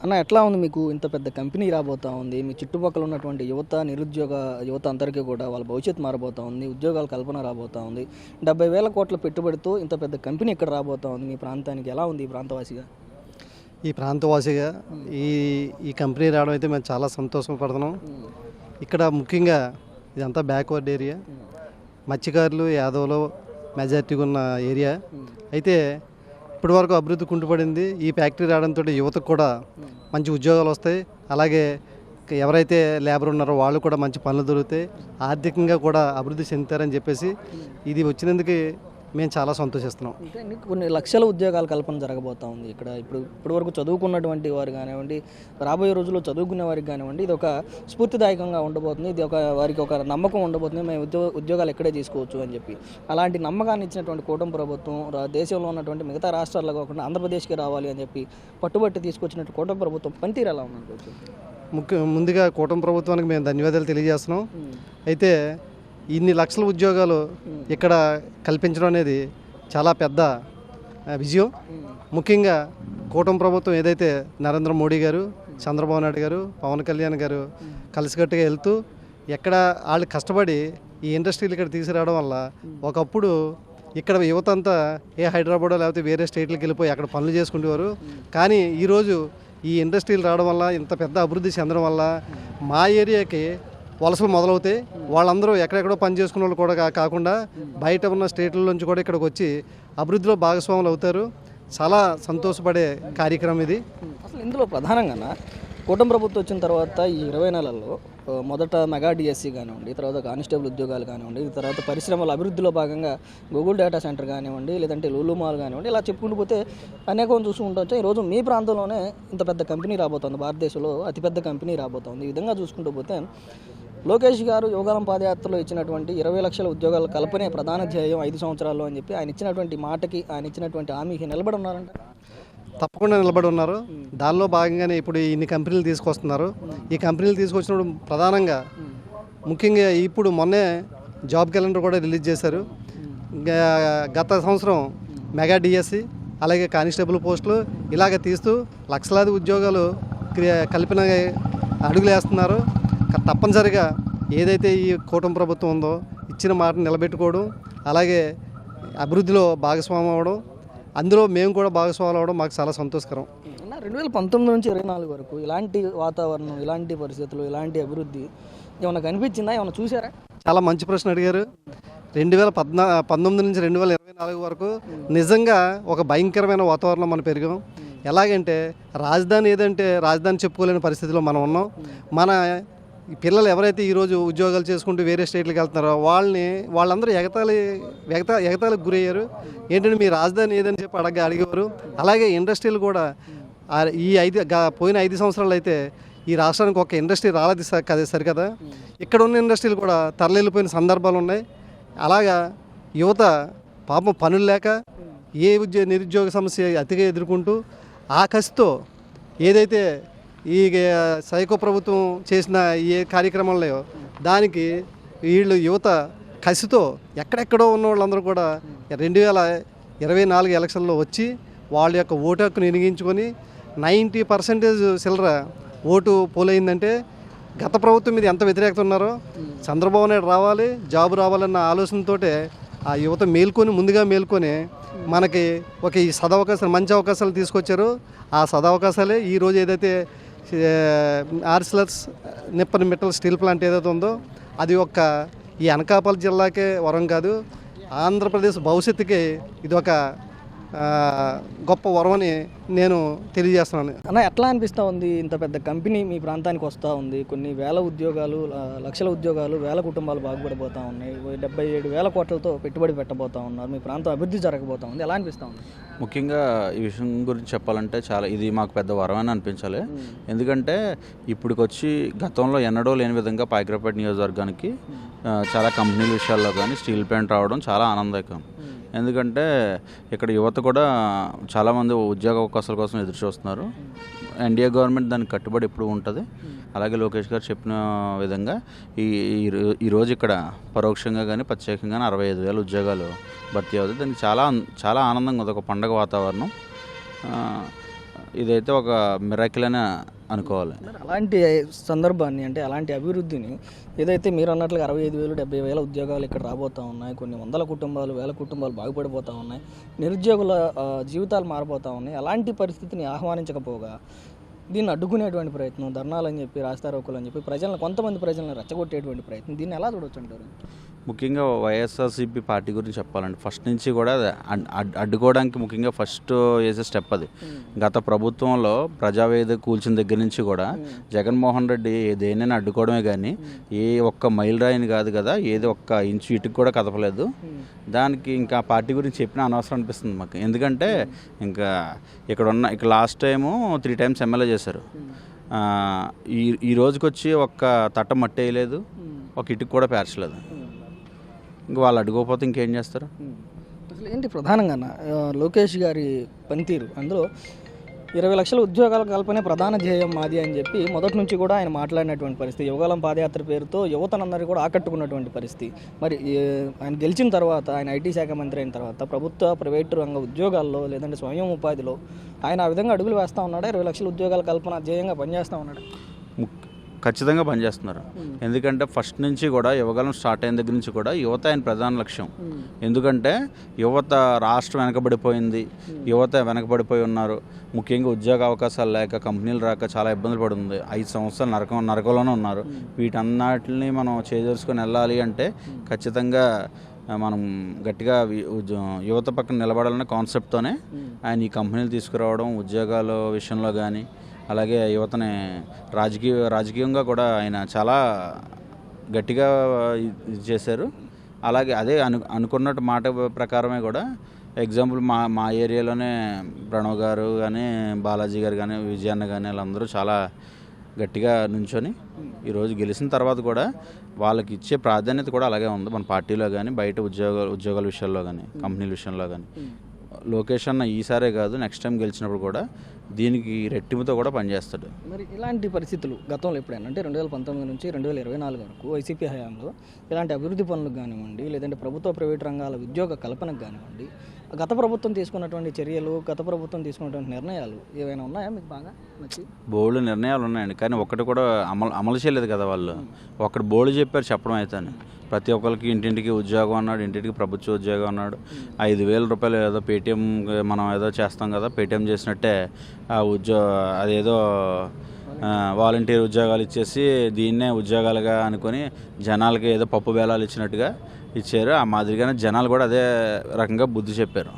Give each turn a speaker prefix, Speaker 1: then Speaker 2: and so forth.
Speaker 1: అన్న ఎట్లా ఉంది మీకు ఇంత పెద్ద కంపెనీ రాబోతా ఉంది మీ చుట్టుపక్కల ఉన్నటువంటి నిరుద్యోగ యువత అందరికీ కూడా వాళ్ళ భవిష్యత్తు మారబోతా ఉంది ఉద్యోగాల కల్పన రాబోతా ఉంది 70,000 కోట్ల పెట్టుబడితో ఇంత పెద్ద కంపెనీ ఇక్కడ రాబోతా ఉంది మీ ప్రాంతానికి ఎలా ఉంది ఈ ప్రాంతవాసిగా
Speaker 2: ఈ ప్రాంతవాసిగా ఈ ఈ కంపెనీ రావడం అయితే మేము చాలా సంతోషపడుతున్నాం. ఇక్కడ ముఖ్యంగా ఇదంతా బ్యాక్వర్డ్ ఏరియా, మత్స్యకారులు యాదవులు మెజారిటీగా ఉన్న ఏరియా. అయితే ఇప్పటి వరకు అభివృద్ధి కుంటుపడింది. ఈ ఫ్యాక్టరీ రావడంతో యువతకు కూడా మంచి ఉద్యోగాలు వస్తాయి. అలాగే ఎవరైతే లేబర్ ఉన్నారో వాళ్ళు కూడా మంచి పనులు దొరుకుతాయి, ఆర్థికంగా కూడా అభివృద్ధి చెందుతారని చెప్పేసి ఇది వచ్చినందుకు మేము చాలా సంతోషిస్తున్నాం.
Speaker 1: అంటే కొన్ని లక్షల ఉద్యోగాల కల్పన జరగబోతా ఉంది ఇక్కడ. ఇప్పటి వరకు చదువుకున్నటువంటి వారు కానివ్వండి, రాబోయే రోజుల్లో చదువుకునే వారికి కానివ్వండి, ఇది ఒక స్ఫూర్తిదాయకంగా ఉండబోతుంది. ఇది వారికి ఒక నమ్మకం ఉండబోతుంది, మేము ఉద్యోగాలు ఎక్కడే తీసుకోవచ్చు అని చెప్పి. అలాంటి నమ్మకాన్ని ఇచ్చినటువంటి కూటమి ప్రభుత్వం దేశంలో ఉన్నటువంటి మిగతా రాష్ట్రాల్లో కాకుండా ఆంధ్రప్రదేశ్కి రావాలి అని చెప్పి పట్టుబట్టి తీసుకొచ్చినట్టు కూటమి ప్రభుత్వం పనితీరు ఎలా ఉందనుకోవచ్చు?
Speaker 2: ముందుగా కూటమి ప్రభుత్వానికి మేము ధన్యవాదాలు తెలియజేస్తున్నాం. అయితే ఇన్ని లక్షల ఉద్యోగాలు ఇక్కడ కల్పించడం అనేది చాలా పెద్ద విజయం. ముఖ్యంగా కూటమి ప్రభుత్వం ఏదైతే నరేంద్ర మోడీ గారు, చంద్రబాబు నాయుడు గారు, పవన్ కళ్యాణ్ గారు కలిసికట్టుగా వెళ్తూ ఎక్కడ వాళ్ళు కష్టపడి ఈ ఇండస్ట్రీలు ఇక్కడ తీసుకురావడం వల్ల ఒకప్పుడు ఇక్కడ యువత అంతా హైదరాబాద్ లేకపోతే వేరే స్టేట్లకు వెళ్ళిపోయి అక్కడ పనులు చేసుకునేవారు. కానీ ఈరోజు ఈ ఇండస్ట్రీలు రావడం వల్ల ఇంత పెద్ద అభివృద్ధి చెందడం వల్ల మా ఏరియాకి వలసలు మొదలవుతాయి. వాళ్ళందరూ ఎక్కడెక్కడో పని చేసుకున్న వాళ్ళు కూడా కాకుండా బయట ఉన్న స్టేట్ల నుంచి కూడా ఇక్కడికి వచ్చి అభివృద్ధిలో భాగస్వాములు అవుతారు. చాలా సంతోషపడే కార్యక్రమం ఇది.
Speaker 1: అసలు ఇందులో ప్రధానంగా కూటమి ప్రభుత్వం వచ్చిన తర్వాత ఈ 20 నెలల్లో మొదట మెగా డిఎస్సి కానివ్వండి, తర్వాత కానిస్టేబుల్ ఉద్యోగాలు కానివ్వండి, తర్వాత పరిశ్రమల అభివృద్ధిలో భాగంగా గూగుల్ డేటా సెంటర్ కానివ్వండి, లేదంటే లూలు మాల్ కానివ్వండి, ఇలా చెప్పుకుంటూ పోతే అనేకం చూసుకుంటూ ఈరోజు మీ ప్రాంతంలోనే ఇంత పెద్ద కంపెనీ రాబోతుంది. భారతదేశంలో అతిపెద్ద కంపెనీ రాబోతుంది. ఈ విధంగా చూసుకుంటూ పోతే లోకేష్ గారు యువగలం పాదయాత్రలో ఇచ్చినటువంటి 20 లక్షల ఉద్యోగాల కల్పనే ప్రధాన ధ్యేయం 5 సంవత్సరాల్లో అని చెప్పి ఆయన ఇచ్చినటువంటి మాటకి, ఆయన ఇచ్చినటువంటి హామీకి నిలబడి ఉన్నారంట.
Speaker 2: తప్పకుండా నిలబడి ఉన్నారు. దానిలో భాగంగానే ఇప్పుడు ఇన్ని కంపెనీలు తీసుకొస్తున్నారు. ఈ కంపెనీలు తీసుకొచ్చినప్పుడు ప్రధానంగా ముఖ్యంగా ఇప్పుడు మొన్నే జాబ్ క్యాలెండర్ కూడా రిలీజ్ చేశారు. గత సంవత్సరం మెగా డిఎస్సి అలాగే కానిస్టేబుల్ పోస్టులు ఇలాగ తీస్తూ లక్షలాది ఉద్యోగాలు కల్పన అడుగులు వేస్తున్నారు. తప్పనిసరిగా ఏదైతే ఈ కూటమి ప్రభుత్వం ఉందో ఇచ్చిన మాటను నిలబెట్టుకోవడం, అలాగే అభివృద్ధిలో భాగస్వామ్యం అవ్వడం, అందులో మేము కూడా భాగస్వాములు అవ్వడం మాకు చాలా సంతోషకరం.
Speaker 1: 2019 నుంచి 24 వరకు ఇలాంటి వాతావరణం, ఇలాంటి పరిస్థితులు, ఇలాంటి అభివృద్ధి ఏమైనా కనిపించిందా? ఏమైనా చూసారా?
Speaker 2: చాలా మంచి ప్రశ్న అడిగారు. 2019 నుంచి 2024 వరకు నిజంగా ఒక భయంకరమైన వాతావరణం మనం పెరిగాం. ఎలాగంటే రాజధాని ఏదంటే రాజధాని చెప్పుకోలేని పరిస్థితిలో మనం ఉన్నాం. మన పిల్లలు ఎవరైతే ఈరోజు ఉద్యోగాలు చేసుకుంటూ వేరే స్టేట్లకు వెళ్తున్నారో వాళ్ళందరూ ఎగతాళికి గురయ్యారు. ఏంటంటే మీ రాజధాని ఏదని చెప్పి అడిగేవారు. అలాగే ఇండస్ట్రీలు కూడా పోయిన 5 సంవత్సరాలు అయితే ఈ రాష్ట్రానికి ఒక ఇండస్ట్రీ రాలేదు సరికదా. ఇక్కడ ఉన్న ఇండస్ట్రీలు కూడా తరలిపోయిన సందర్భాలు ఉన్నాయి. అలాగా యువత పాపం పనులు లేక నిరుద్యోగ సమస్య అతిగా ఎదుర్కొంటూ ఆ కసితో ఏదైతే ఈ సైకో ప్రభుత్వం చేసిన ఏ కార్యక్రమాలు దానికి వీళ్ళు యువత కసితో ఎక్కడెక్కడో ఉన్న వాళ్ళందరూ కూడా 2024 ఎలక్షన్లో వచ్చి వాళ్ళ యొక్క ఓటు హక్కును వినియోగించుకొని 90% చిల్లర ఓటు పోలైందంటే గత ప్రభుత్వం మీద ఎంత వ్యతిరేకత ఉన్నారో, చంద్రబాబు నాయుడు రావాలి, జాబు రావాలన్న ఆలోచనతో ఆ యువత ముందుగా మేల్కొని మనకి ఈ సదవకాశాలు, మంచి అవకాశాలు తీసుకొచ్చారు. ఆ సదవకాశాలే ఈరోజు ఏదైతే ఆర్సిలర్స్ నిప్పన్ మెటల్ స్టీల్ ప్లాంట్ ఏదైతే ఉందో అది ఈ అనకాపల్లి జిల్లాకే వరం కాదు, ఆంధ్రప్రదేశ్ భవిష్యత్తుకి ఇది ఒక గొప్ప వరం అని నేను తెలియజేస్తున్నాను.
Speaker 1: అన్న ఎట్లా అనిపిస్తూ ఉంది ఇంత పెద్ద కంపెనీ మీ ప్రాంతానికి వస్తూ ఉంది, కొన్ని వేల ఉద్యోగాలు, లక్షల ఉద్యోగాలు, వేల కుటుంబాలు బాగుపడిపోతూ ఉన్నాయి, 77,000 కోట్లతో పెట్టుబడి పెట్టబోతూ ఉన్నారు, మీ ప్రాంతం అభివృద్ధి జరగబోతూ ఉంది, ఎలా అనిపిస్తూ ఉంది?
Speaker 3: ముఖ్యంగా ఈ విషయం గురించి చెప్పాలంటే ఇది మాకు పెద్ద వరమని అనిపించాలి. ఎందుకంటే ఇప్పటికొచ్చి గతంలో ఎన్నడూ లేని విధంగా పాయకరావుపేట నియోజకవర్గానికి చాలా కంపెనీల విషయాల్లో కానీ స్టీల్ ప్లాంట్ రావడం చాలా ఆనందకరం. ఎందుకంటే ఇక్కడ యువత కూడా చాలామంది ఉద్యోగ అవకాశాల కోసం ఎదురు చూస్తున్నారు. ఎన్డీఏ గవర్నమెంట్ దానికి కట్టుబడి ఎప్పుడు ఉంటుంది. అలాగే లోకేష్ గారు చెప్పిన విధంగా ఈరోజు ఇక్కడ పరోక్షంగా కానీ ప్రత్యేకంగా 65,000 ఉద్యోగాలు భర్తీ అవుతాయి. దానికి చాలా చాలా ఆనందంగా ఉంది, ఒక పండగ వాతావరణం. ఇదైతే ఒక మిరాకిల్ అని అనుకోవాలి.
Speaker 1: మరి అలాంటి సందర్భాన్ని అంటే అలాంటి అభివృద్ధిని ఏదైతే మీరు అన్నట్లుగా 65,000 70,000 ఉద్యోగాలు ఇక్కడ రాబోతూ ఉన్నాయి, కొన్ని వందల కుటుంబాలు వేల కుటుంబాలు బాగుపడిపోతూ ఉన్నాయి, నిరుద్యోగుల జీవితాలు మారిపోతూ ఉన్నాయి. అలాంటి పరిస్థితిని ఆహ్వానించకపోగా దీన్ని అడ్డుకునేటువంటి ప్రయత్నం, ధర్నాలని చెప్పి రాస్తారోకులు అని చెప్పి కొంతమంది ప్రజలను రెచ్చగొట్టేటువంటి ప్రయత్నం, దీన్ని ఎలా చూడొచ్చు అంటారు?
Speaker 3: ముఖ్యంగా వైఎస్ఆర్సీపీ పార్టీ గురించి చెప్పాలంటే ఫస్ట్ నుంచి కూడా అడ్డుకోవడానికి ముఖ్యంగా ఫస్ట్ వేసే స్టెప్ అది. గత ప్రభుత్వంలో ప్రజావేదిక కూల్చిన దగ్గర నుంచి కూడా జగన్మోహన్ రెడ్డి దేనైనా అడ్డుకోవడమే కానీ ఏ ఒక్క మైలురాయిని కాదు కదా, ఏది ఒక్క ఇంచు ఇటుకు కూడా కదపలేదు. దానికి ఇంకా పార్టీ గురించి చెప్పినా అనవసరం అనిపిస్తుంది మాకు. ఎందుకంటే ఇంకా ఇక్కడ లాస్ట్ టైము 3 times ఎమ్మెల్యే చేశారు. ఈ రోజుకి వచ్చి ఒక్క తట్ట మట్టి వేయలేదు, ఒక ఇటుకు కూడా పేర్చలేదు. ఇంక వాళ్ళు అడ్డుకోకపోతే ఇంకేం చేస్తారు?
Speaker 1: అసలు ఏంటి ప్రధానంగా లోకేష్ గారి పనితీరు, అందులో 20 లక్షల ఉద్యోగాల కల్పనే ప్రధాన ధ్యేయం మాది అని చెప్పి మొదటి నుంచి కూడా ఆయన మాట్లాడినటువంటి పరిస్థితి, యువగలం పాదయాత్ర పేరుతో యువతనందరూ కూడా ఆకట్టుకున్నటువంటి పరిస్థితి. మరి ఆయన గెలిచిన తర్వాత, ఆయన ఐటీ శాఖ మంత్రి అయిన తర్వాత ప్రభుత్వ ప్రైవేటు రంగ ఉద్యోగాల్లో లేదంటే స్వయం ఉపాధిలో ఆయన ఆ విధంగా అడుగులు వేస్తూ ఉన్నాడా? 20 లక్షల ఉద్యోగాల కల్పన ధ్యేయంగా పనిచేస్తూ ఉన్నాడు?
Speaker 3: ఖచ్చితంగా పనిచేస్తున్నారు. ఎందుకంటే ఫస్ట్ నుంచి కూడా యువగలం స్టార్ట్ అయిన దగ్గర నుంచి కూడా యువత ఆయన ప్రధాన లక్ష్యం. ఎందుకంటే యువత రాష్ట్రం వెనకబడిపోయింది, యువత వెనకబడిపోయి ఉన్నారు. ముఖ్యంగా ఉద్యోగ అవకాశాలు లేక, కంపెనీలు రాక చాలా ఇబ్బందులు పడుతుంది. 5 సంవత్సరాలు నరకంలోనే ఉన్నారు. వీటన్నిటిని మనం చేజేసుకొని వెళ్ళాలి అంటే ఖచ్చితంగా మనం గట్టిగా యువత పక్కన నిలబడాలనే కాన్సెప్ట్తోనే ఆయన ఈ కంపెనీలు తీసుకురావడం, ఉద్యోగాల విషయంలో కానీ, అలాగే యువతని రాజకీయంగా కూడా ఆయన చాలా గట్టిగా ఇది చేశారు. అలాగే అదే అనుకున్నట్టు మాట ప్రకారమే కూడా ఎగ్జాంపుల్ మా ఏరియాలోనే ప్రణవ్ గారు కానీ, బాలాజీ గారు కానీ, విజయన్న కానీ వాళ్ళందరూ చాలా గట్టిగా నుంచొని ఈరోజు గెలిచిన తర్వాత కూడా వాళ్ళకి ఇచ్చే ప్రాధాన్యత కూడా అలాగే ఉంది. మన పార్టీలో కానీ, బయట ఉద్యోగాల విషయాల్లో కానీ, కంపెనీల విషయంలో కానీ. లోకేష్ అన్న ఈసారే కాదు, నెక్స్ట్ టైం గెలిచినప్పుడు కూడా దీనికి రెట్టింపుతో కూడా పనిచేస్తాడు.
Speaker 1: మరి ఇలాంటి పరిస్థితులు గతంలో ఎప్పుడైనా అంటే 2019 నుంచి 2024 వరకు వైసీపీ హయాంలో ఇలాంటి అభివృద్ధి పనులకు కానివ్వండి, లేదంటే ప్రభుత్వ ప్రైవేట్ రంగాల ఉద్యోగ కల్పనకు కానివ్వండి, గత ప్రభుత్వం తీసుకున్నటువంటి చర్యలు, గత ప్రభుత్వం తీసుకున్నటువంటి నిర్ణయాలు ఏవైనా ఉన్నాయా మీకు బాగా నచ్చి?
Speaker 3: బోల్డ్ నిర్ణయాలు ఉన్నాయండి, కానీ ఒక్కటి కూడా అమలు చేయలేదు కదా వాళ్ళు. ఒక్కటి బోల్డ్ చెప్పారు చెప్పడం అయితే. ప్రతి ఒక్కరికి ఇంటింటికి ఉద్యోగం అన్నాడు, ఇంటింటికి ప్రభుత్వ ఉద్యోగం అన్నాడు. 5,000 రూపాయలు ఏదో పేటీఎం మనం ఏదో చేస్తాం కదా, పేటీఎం చేసినట్టే అదేదో వాలంటీర్ ఉద్యోగాలు ఇచ్చేసి దీన్నే ఉద్యోగాలుగా అనుకొని జనాలకి ఏదో పప్పు బేలాలు ఇచ్చినట్టుగా ఇచ్చారు. ఆ మాదిరిగానే జనాలు కూడా అదే రకంగా బుద్ధి చెప్పారు.